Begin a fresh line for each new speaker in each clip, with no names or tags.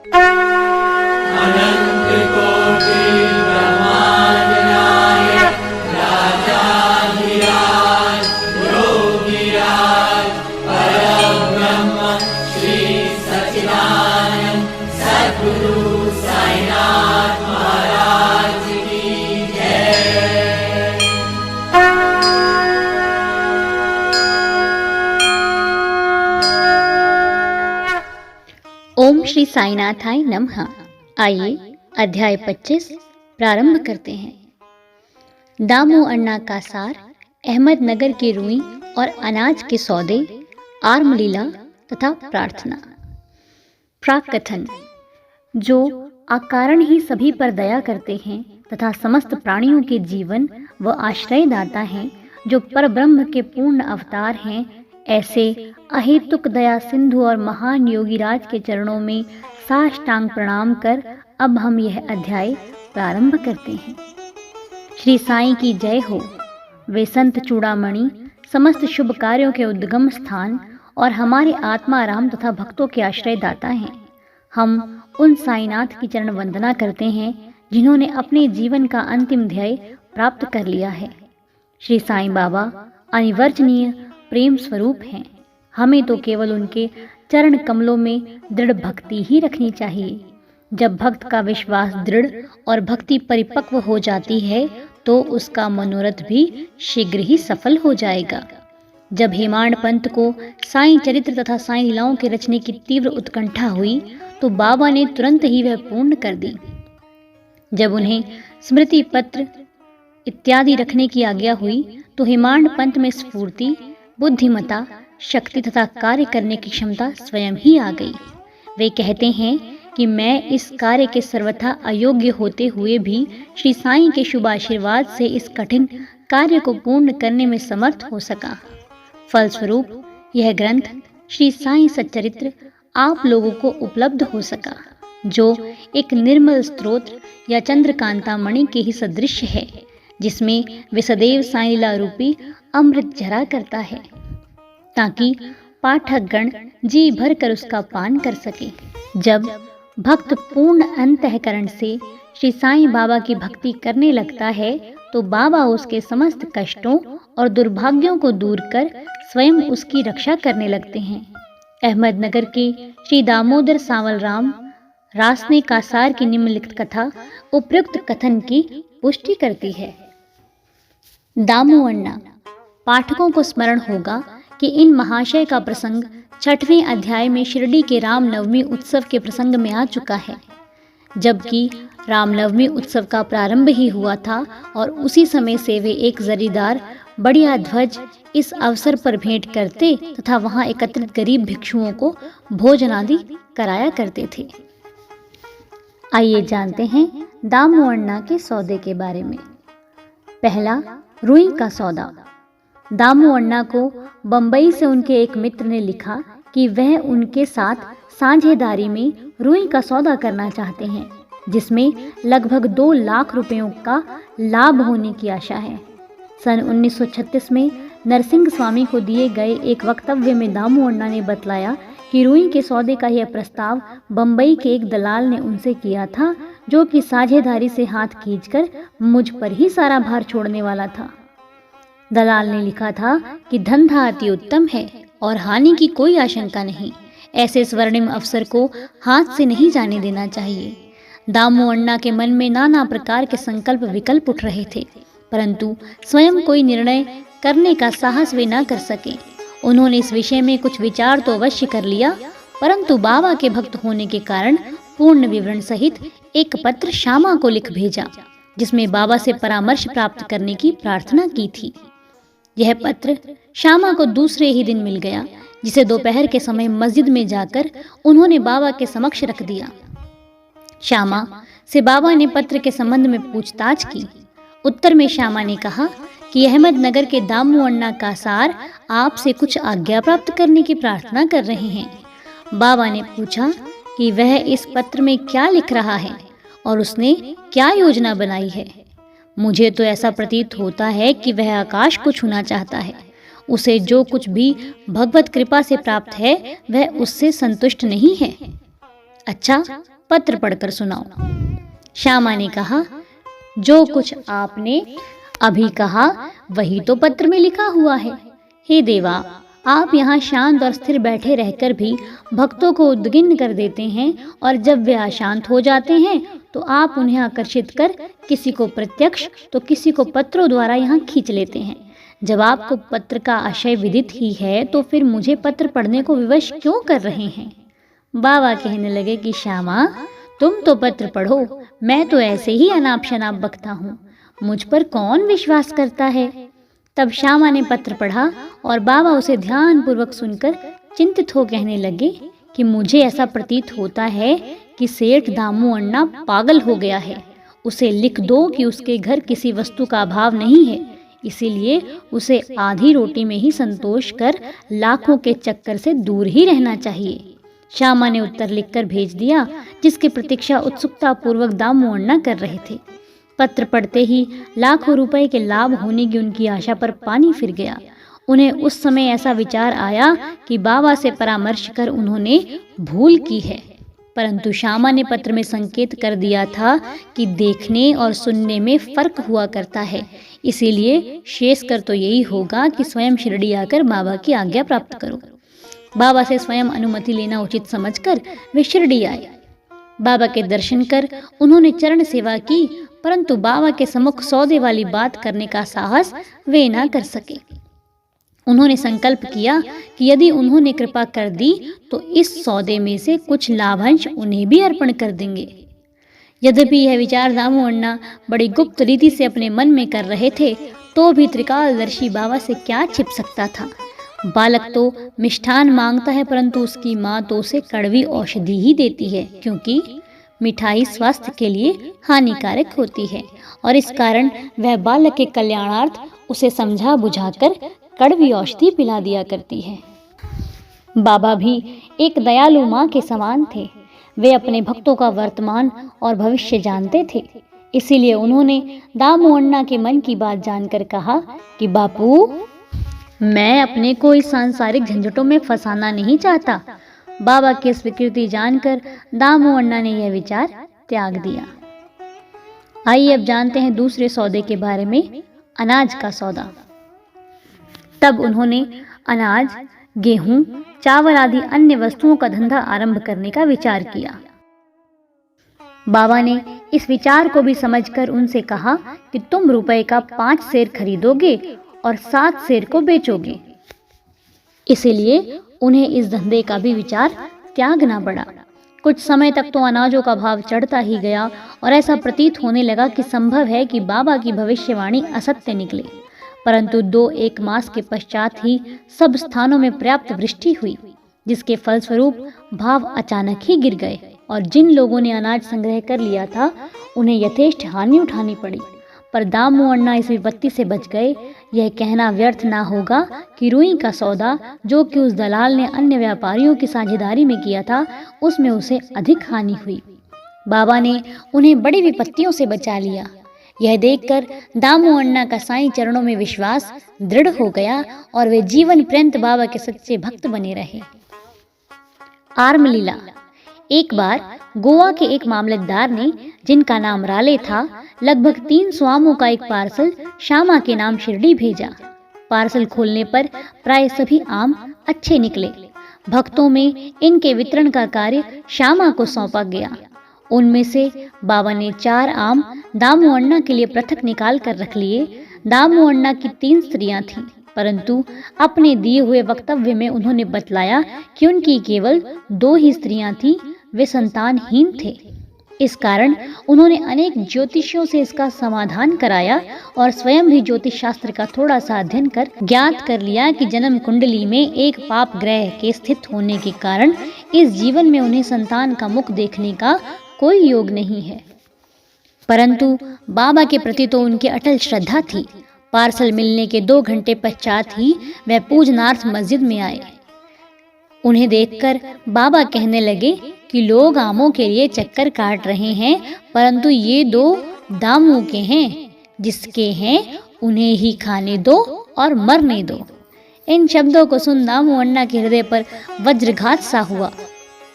अनंत कोटि ब्रह्मांड नायक राजाधिराज योगीराज परब्रह्म श्री सच्चिदानंद सद्गुरु साईनाथ महाराज की जय।
ओम श्री साईनाथाय नमः। आइए अध्याय 25 प्रारंभ करते हैं। दामू अन्ना का सार, अहमदनगर की रुई और अनाज के सौदे, आर्मलीला तथा प्रार्थना। प्राक कथन। जो अकारण ही सभी पर दया करते हैं तथा समस्त प्राणियों के जीवन व आश्रयदाता हैं, जो परब्रह्म के पूर्ण अवतार हैं, ऐसे अहेतुक दया सिंधु और महान योगीराज के चरणों में साष्टांग प्रणाम कर अब हम यह अध्याय प्रारंभ करते हैं। श्री साईं की जय हो। वे संत चूड़ामणि, समस्त शुभ कार्यों के उद्गम स्थान और हमारे आत्मा राम तथा भक्तों के आश्रयदाता हैं। हम उन साईनाथ की चरण वंदना करते हैं जिन्होंने अपने जीवन का अंतिम ध्येय प्राप्त कर लिया है। श्री साईं बाबा अनिवर्चनीय प्रेम स्वरूप हैं। हमें तो केवल उनके चरण कमलों में दृढ़ भक्ति ही रखनी चाहिए। जब भक्त का विश्वास दृढ़ और भक्ति परिपक्व हो जाती है तो उसका मनोरथ भी शीघ्र ही सफल हो जाएगा। जब हेमाड पंत को साईं चरित्र तथा साईं लीलाओं के रचने की तीव्र उत्कंठा हुई तो बाबा ने तुरंत ही वह पूर्ण कर दी। जब उन्हें स्मृति पत्र इत्यादि रखने की आज्ञा हुई तो हेमाड पंत में स्फूर्ति, बुद्धिमता, शक्ति तथा कार्य करने की क्षमता स्वयं ही आ गई। वे कहते हैं कि मैं इस कार्य के सर्वथा अयोग्य होते हुए भी श्री साईं के शुभ आशीर्वाद से इस कठिन कार्य को पूर्ण करने में समर्थ हो सका। फलस्वरूप यह ग्रंथ श्री साईं सच्चरित्र आप लोगों को उपलब्ध हो सका, जो एक निर्मल स्तोत्र या चंद्रकांता मणि के ही सदृश है, जिसमें वे सदैव साईं लीला रूपी अमृत झरा करता है, ताकि पाठक गण जी भर कर उसका पान कर सके। जब भक्त पूर्ण अंतःकरण से श्री साईं बाबा की भक्ति करने लगता है तो बाबा उसके समस्त कष्टों और दुर्भाग्यों को दूर कर स्वयं उसकी रक्षा करने लगते हैं। अहमदनगर के श्री दामोदर सांवल राम रासने का सार की निम्नलिखित कथा उपयुक्त कथन की पुष्टि करती है। दामू अन्ना। पाठकों को स्मरण होगा कि इन महाशय का प्रसंग 6वें अध्याय में शिरडी के रामनवमी उत्सव के प्रसंग में आ चुका है। जबकि रामनवमी उत्सव का प्रारंभ ही हुआ था और उसी समय से वे एक जरीदार बढ़िया ध्वज इस अवसर पर भेंट करते तथा वहां एकत्रित गरीब भिक्षुओं को भोजन आदि कराया करते थे। आइए जानते हैं दामू अन्ना के सौदे के बारे में। पहला, रुई का सौदा। दामू अन्ना को बंबई से उनके एक मित्र ने लिखा कि वह उनके साथ साझेदारी में रुई का सौदा करना चाहते हैं, जिसमें लगभग 2 लाख रुपयों का लाभ होने की आशा है। सन 1936 में नरसिंह स्वामी को दिए गए एक वक्तव्य में दामू अन्ना ने बतलाया कि रुई के सौदे का यह प्रस्ताव बंबई के एक दलाल ने उनसे किया था, जो कि साझेदारी से हाथ खींचकर मुझ पर ही सारा भार छोड़ने वाला था। दलाल ने लिखा था कि धंधा अति उत्तम है और हानि की कोई आशंका नहीं। ऐसे स्वर्णिम अवसर को हाथ से नहीं जाने देना चाहिए। दामू अन्ना के मन में नाना प्रकार के संकल्प विकल्प उठ रहे थे, परंतु स्वयं कोई निर्णय करने का साहस वे न कर सके। उन्होंने इस विषय में कुछ विचार तो अवश्य कर लिया, परंतु बाबा के भक्त होने के कारण पूर्ण विवरण सहित एक पत्र श्यामा को लिख भेजा, जिसमें बाबा से परामर्श प्राप्त करने की प्रार्थना की थी। यह पत्र श्यामा को दूसरे ही दिन मिल गया, जिसे दोपहर के समय मस्जिद में जाकर उन्होंने बाबा के समक्ष रख दिया। श्यामा से बाबा ने पत्र के संबंध में पूछताछ की। उत्तर में श्यामा ने कहा कि अहमदनगर के दामू अन्ना का सार आपसे कुछ आज्ञा प्राप्त करने की प्रार्थना कर रहे हैं। बाबा ने पूछा कि वह इस पत्र में क्या लिख रहा है और उसने क्या योजना बनाई है। मुझे तो ऐसा प्रतीत होता है कि वह आकाश को छूना चाहता है। उसे जो कुछ भी भगवत कृपा से प्राप्त है वह उससे संतुष्ट नहीं है। अच्छा, पत्र पढ़कर सुनाओ। श्यामा ने कहा, जो कुछ आपने अभी कहा वही तो पत्र में लिखा हुआ है। हे देवा, आप यहाँ शांत और स्थिर बैठे रहकर भी भक्तों को उद्विग्न कर देते हैं, और जब वे अशांत हो जाते हैं तो आप उन्हें आकर्षित कर किसी को प्रत्यक्ष तो किसी को पत्रों द्वारा यहाँ खींच लेते हैं। जब आपको पत्र का आशय विदित ही है तो फिर मुझे पत्र पढ़ने को विवश क्यों कर रहे हैं? बाबा कहने लगे कि श्यामा, तुम तो पत्र पढ़ो, मैं तो ऐसे ही अनाप शनाप बकता हूँ, मुझ पर कौन विश्वास करता है। तब श्यामा ने पत्र पढ़ा और बाबा उसे ध्यान पूर्वक सुनकर चिंतित हो कहने लगे कि मुझे ऐसा प्रतीत होता है कि सेठ दामू अण्णा पागल हो गया है। उसे लिख दो कि उसके घर किसी वस्तु का अभाव नहीं है, इसीलिए उसे आधी रोटी में ही संतोष कर लाखों के चक्कर से दूर ही रहना चाहिए। श्यामा ने उत्तर लिखकर भेज दिया, जिसकी प्रतीक्षा उत्सुकता पूर्वक दामू अण्णा कर रहे थे। पत्र पढ़ते ही लाखों रुपए के लाभ होने की उनकी आशा पर पानी फिर गया। उन्हें उस समय ऐसा विचार आया कि बाबा से परामर्श कर उन्होंने भूल की है, परंतु श्यामा ने पत्र में संकेत कर दिया था कि देखने और सुनने में फर्क हुआ करता है, इसीलिए शेष कर तो यही होगा कि स्वयं शिरडी आकर बाबा की आज्ञा प्राप्त करो। बाबा से स्वयं अनुमति लेना उचित समझकर वे शिरडी आए। बाबा के दर्शन कर उन्होंने चरण सेवा की, परंतु बाबा के सम्मुख सौदे वाली बात करने का साहस वे न कर सके। उन्होंने संकल्प किया कि यदि उन्होंने कृपा कर दी तो इस सौदे में से कुछ लाभांश उन्हें भी अर्पण कर देंगे। यद्यपि यह विचार दामू अण्णा बड़ी गुप्त रीति से अपने मन में कर रहे थे, तो भी त्रिकालदर्शी बाबा से क्या छिप सकता था। बालक तो मिष्ठान मांगता है, परंतु उसकी माँ तो उसे कड़वी औषधि ही देती है, क्योंकि मिठाई स्वास्थ्य के लिए हानिकारक होती है, और इस कारण वह बालक के कल्याणार्थ उसे समझा बुझाकर कड़वी औषधि पिला दिया करती है। बाबा भी एक दयालु माँ के समान थे। वे अपने भक्तों का वर्तमान और भविष्य जानते थे, इसीलिए उन्होंने दामू अण्णा के मन की बात जानकर कहा कि बापू, मैं अपने को इस सांसारिक झंझटों में फंसाना नहीं चाहता। बाबा की स्वीकृति जानकर दामू अण्णा ने यह विचार त्याग दिया। आइए अब जानते हैं दूसरे सौदे के बारे में, अनाज का सौदा। तब उन्होंने अनाज, गेहूं, चावल आदि अन्य वस्तुओं का धंधा आरंभ करने का विचार किया। बाबा ने इस विचार को भी समझकर उनसे कहा कि तुम रुपए का 5 सेर खरीदोगे और 7 सेर को बेचोगे। इसीलिए उन्हें इस धंधे का भी विचार त्यागना पड़ा। कुछ समय तक तो अनाजों का भाव चढ़ता ही गया और ऐसा प्रतीत होने लगा कि संभव है कि बाबा की भविष्यवाणी असत्य निकले। परंतु 2-1 मास के पश्चात ही सब स्थानों में पर्याप्त वृष्टि हुई, जिसके फलस्वरूप भाव अचानक ही गिर गए और जिन लोगों ने अनाज संग्रह कर लिया था उन्हें यथेष्ट हानि उठानी पड़ी। पर दामू अण्णा इस विपत्ति से बच गए। यह कहना व्यर्थ ना होगा कि रुई का सौदा जो कि उस दलाल ने अन्य व्यापारियों की साझेदारी में किया था, उसमें उसे अधिक हानि हुई। बाबा ने उन्हें बड़ी विपत्तियों से बचा लिया। यह देखकर दामू अण्णा का साईं चरणों में विश्वास दृढ़ हो गया और वे जीवन पर्यंत बाबा के सच्चे भक्त बने रहे। आर्मलीला। एक बार गोवा के एक मामलतदार ने, जिनका नाम राले था, लगभग 300 आमों का एक पार्सल श्यामा के नाम शिरडी भेजा। पार्सल खोलने पर प्राय सभी आम अच्छे निकले। भक्तों में इनके वितरण का कार्य श्यामा को सौंपा गया। उनमें से बाबा ने 4 आम दामू अण्णा के लिए पृथक निकाल कर रख लिए। दामू अण्णा की 3 स्त्रियां थीं, परंतु अपने दिए हुए वक्तव्य में उन्होंने बतलाया कि उनकी केवल 2 ही स्त्रियां थीं, वे संतानहीन थे। इस कारण उन्होंने अनेक ज्योतिषियों से इसका समाधान कराया और स्वयं भी ज्योतिष शास्त्र का थोड़ा सा अध्ययन कर ज्ञात कर लिया कि जन्म कुंडली में एक पाप ग्रह के स्थित होने के कारण इस जीवन में उन्हें संतान का मुख देखने का कोई योग नहीं है। परंतु बाबा के प्रति तो उनकी अटल श्रद्धा थी। पार्सल मिलने के 2 घंटे पश्चात ही वह पूजनार्थ मस्जिद में आए। उन्हें देखकर बाबा कहने लगे कि लोग आमों के लिए चक्कर काट रहे हैं, परंतु ये 2 दामू के हैं, जिसके हैं उन्हें ही खाने दो और मरने दो। इन शब्दों को सुन दामू अण्णा के हृदय पर वज्रघात सा हुआ,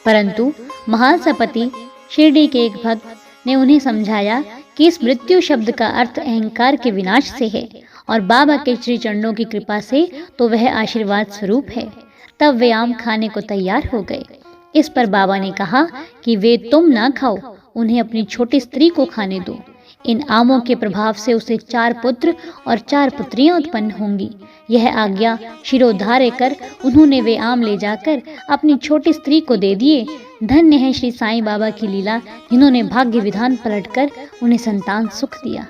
परंतु महासपति शिरडी के एक भक्त ने उन्हें समझाया कि इस मृत्यु शब्द का अर्थ अहंकार के विनाश से है और बाबा के श्री चरणों की कृपा से तो वह आशीर्वाद स्वरूप है। तब वे आम खाने को तैयार हो गए। इस पर बाबा ने कहा कि वे तुम ना खाओ, उन्हें अपनी छोटी स्त्री को खाने दो। इन आमों के प्रभाव से उसे 4 पुत्र और 4 पुत्रियां उत्पन्न होंगी। यह आज्ञा शिरोधार्य कर उन्होंने वे आम ले जाकर अपनी छोटी स्त्री को दे दिए। धन्य है श्री साईं बाबा की लीला, जिन्होंने भाग्य विधान पलटकर उन्हें संतान सुख दिया।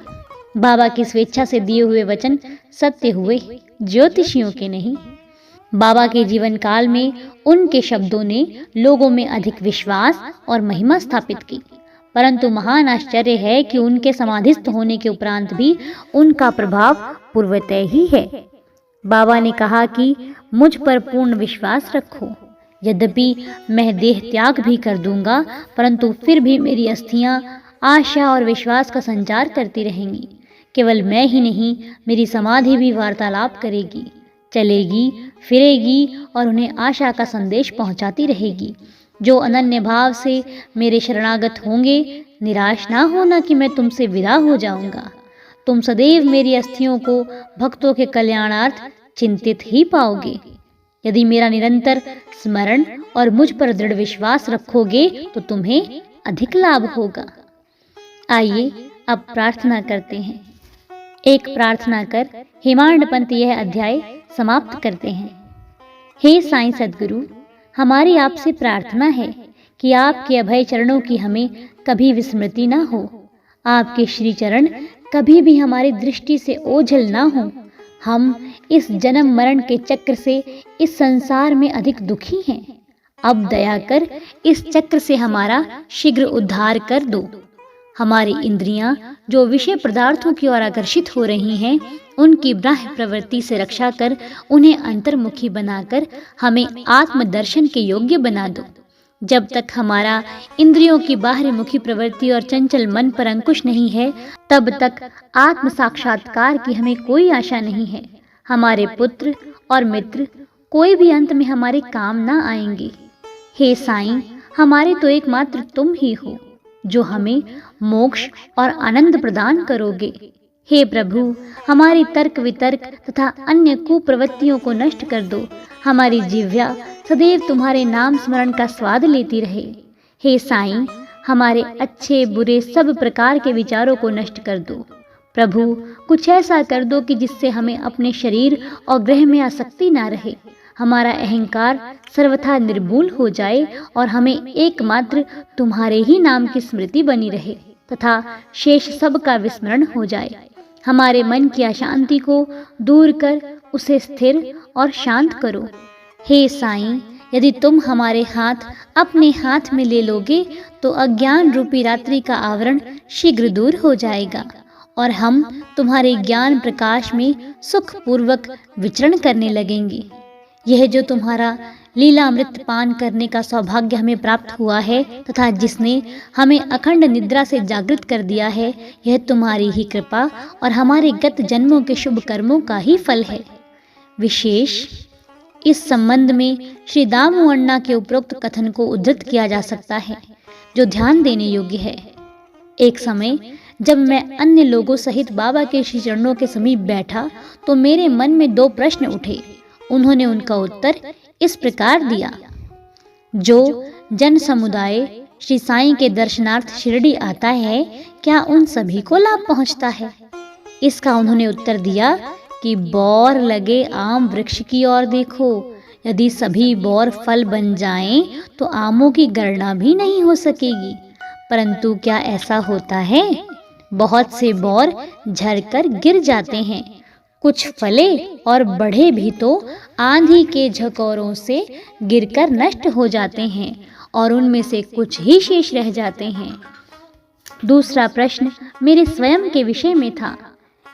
बाबा की स्वेच्छा से दिए हुए वचन सत्य हुए, ज्योतिषियों के नहीं। बाबा के जीवन काल में उनके शब्दों ने लोगों में अधिक विश्वास और महिमा स्थापित की, परंतु महान आश्चर्य है कि उनके समाधिस्थ होने के उपरांत भी उनका प्रभाव पूर्वतः ही है। बाबा ने कहा कि मुझ पर पूर्ण विश्वास रखो, यद्यपि मैं देह त्याग भी कर दूंगा, परंतु फिर भी मेरी अस्थियां आशा और विश्वास का संचार करती रहेंगी। केवल मैं ही नहीं, मेरी समाधि भी वार्तालाप करेगी, चलेगी, फिरेगी और उन्हें आशा का संदेश पहुंचाती रहेगी। जो अनन्य भाव से मेरे शरणागत होंगे, निराश ना होना कि मैं तुमसे विदा हो जाऊंगा। तुम सदैव मेरी अस्थियों को भक्तों के कल्याणार्थ चिंतित ही पाओगे। यदि मेरा निरंतर स्मरण और मुझ पर दृढ़ विश्वास रखोगे तो तुम्हें अधिक लाभ होगा। आइए अब प्रार्थना करते हैं। एक प्रार्थना कर हेमांड पंत यह अध्याय समाप्त करते हैं। हे साईं सद्गुरु, हमारी आपसे प्रार्थना है कि आपके अभय चरणों की हमें कभी विस्मृति ना हो। आपके श्री चरण कभी भी हमारी दृष्टि से ओझल ना हो। हम इस जन्म मरण के चक्र से इस संसार में अधिक दुखी हैं। अब दया कर इस चक्र से हमारा शीघ्र उद्धार कर दो। हमारी इंद्रियां जो विषय पदार्थों की ओर आकर्षित हो रही हैं, उनकी बाह्य प्रवृत्ति से रक्षा कर उन्हें अंतर्मुखी बनाकर हमें आत्मदर्शन के योग्य बना दो। जब तक हमारा इंद्रियों की बाहरीमुखी प्रवृत्ति और चंचल मन पर अंकुश नहीं है, तब तक आत्म साक्षात्कार की हमें कोई आशा नहीं है। हमारे पुत्र और मित्र कोई भी अंत में हमारे काम ना आएंगे। हे साईं, हमारे तो एकमात्र तुम ही हो जो हमें मोक्ष और आनंद प्रदान करोगे। हे प्रभु, हमारी तर्क वितर्क तथा अन्य कुप्रवृत्तियों को नष्ट कर दो। हमारी जिह्वा सदैव तुम्हारे नाम स्मरण का स्वाद लेती रहे। हे साईं, हमारे अच्छे बुरे सब प्रकार के विचारों को नष्ट कर दो। प्रभु, कुछ ऐसा कर दो कि जिससे हमें अपने शरीर और ग्रह में आसक्ति ना रहे। हमारा अहंकार सर्वथा निर्मूल हो जाए और हमें एकमात्र तुम्हारे ही नाम की स्मृति बनी रहे तथा शेष सब का विस्मरण हो जाए। हमारे मन की अशांति को दूर कर उसे स्थिर और शांत करो। हे साईं, यदि तुम हमारे हाथ अपने हाथ में ले लोगे तो अज्ञान रूपी रात्रि का आवरण शीघ्र दूर हो जाएगा और हम तुम्हारे ज्ञान प्रकाश में सुखपूर्वक विचरण करने लगेंगे। यह जो तुम्हारा लीलामृत पान करने का सौभाग्य हमें प्राप्त हुआ है तथा जिसने हमें अखंड निद्रा से जागृत कर दिया है, यह तुम्हारी ही कृपा और हमारे गत जन्मों के शुभ कर्मों का ही फल है। विशेष इस संबंध में श्री दामू अण्णा के उपरोक्त कथन को उद्धृत किया जा सकता है, जो ध्यान देने योग्य है। एक समय जब मैं अन्य लोगों सहित बाबा के श्री चरणों के समीप बैठा तो मेरे मन में 2 प्रश्न उठे। उन्होंने उनका उत्तर इस प्रकार दिया। जो जन समुदाय श्री साईं के दर्शनार्थ शिरडी आता है, क्या उन सभी को लाभ पहुंचता है? इसका उन्होंने उत्तर दिया कि बौर लगे आम वृक्ष की ओर देखो। यदि सभी बौर फल बन जाएं, तो आमों की गणना भी नहीं हो सकेगी। परंतु क्या ऐसा होता है? बहुत से बौर झरकर गिर जाते हैं। कुछ फले और बढ़े भी तो आंधी के झकोरों से गिरकर नष्ट हो जाते हैं और उनमें से कुछ ही शेष रह जाते हैं। दूसरा प्रश्न मेरे स्वयं के विषय में था।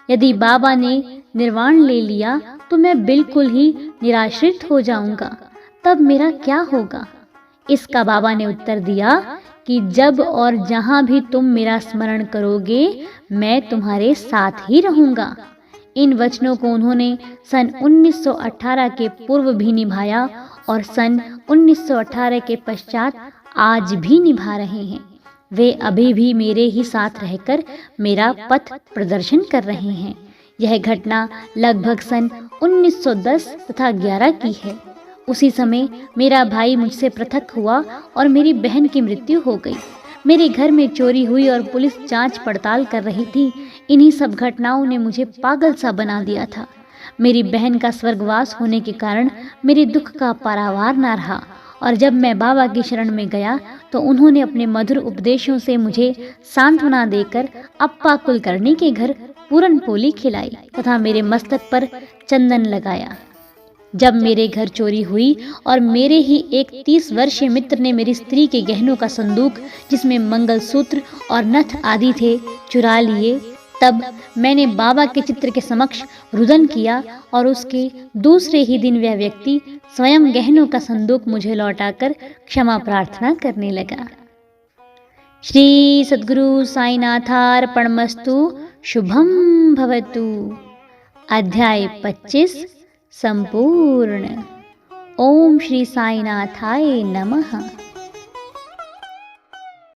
यदि बाबा ने निर्वाण ले लिया तो मैं बिल्कुल ही निराश्रित हो जाऊंगा, तब मेरा क्या होगा? इसका बाबा ने उत्तर दिया कि जब और जहां भी तुम मेरा स्मरण करोगे, मैं तुम्हारे साथ ही रहूंगा। इन वचनों को उन्होंने सन 1918 के पूर्व भी निभाया और सन 1918 के पश्चात आज भी निभा रहे हैं। वे अभी भी मेरे ही साथ रहकर मेरा पथ प्रदर्शन कर रहे हैं। यह घटना लगभग सन 1910 तथा 11 की है। उसी समय मेरा भाई मुझसे पृथक हुआ और मेरी बहन की मृत्यु हो गई। मेरे घर में चोरी हुई और पुलिस जांच पड़ताल कर रही थी। इन्हीं सब घटनाओं ने मुझे पागल सा बना दिया था। मेरी बहन का स्वर्गवास होने के कारण मेरे दुख का पारावार न रहा और जब मैं बाबा की शरण में गया तो उन्होंने अपने मधुर उपदेशों से मुझे सांत्वना देकर अप्पा कुलकर्णी के घर पूरन पोली खिलाई तथा मेरे मस्तक पर चंदन लगाया। जब मेरे घर चोरी हुई और मेरे ही एक 30 वर्षीय मित्र ने मेरी स्त्री के गहनों का संदूक, जिसमें मंगलसूत्र और नथ आदि थे, चुरा लिए, तब मैंने बाबा के चित्र के समक्ष रुदन किया और उसके दूसरे ही दिन वह व्यक्ति स्वयं गहनों का संदूक मुझे लौटाकर क्षमा प्रार्थना करने लगा। श्री सद्गुरु साईनाथार्पणमस्तु। शुभम भवतु। अध्याय 25 संपूर्ण। ओम श्री साईनाथाय नमः।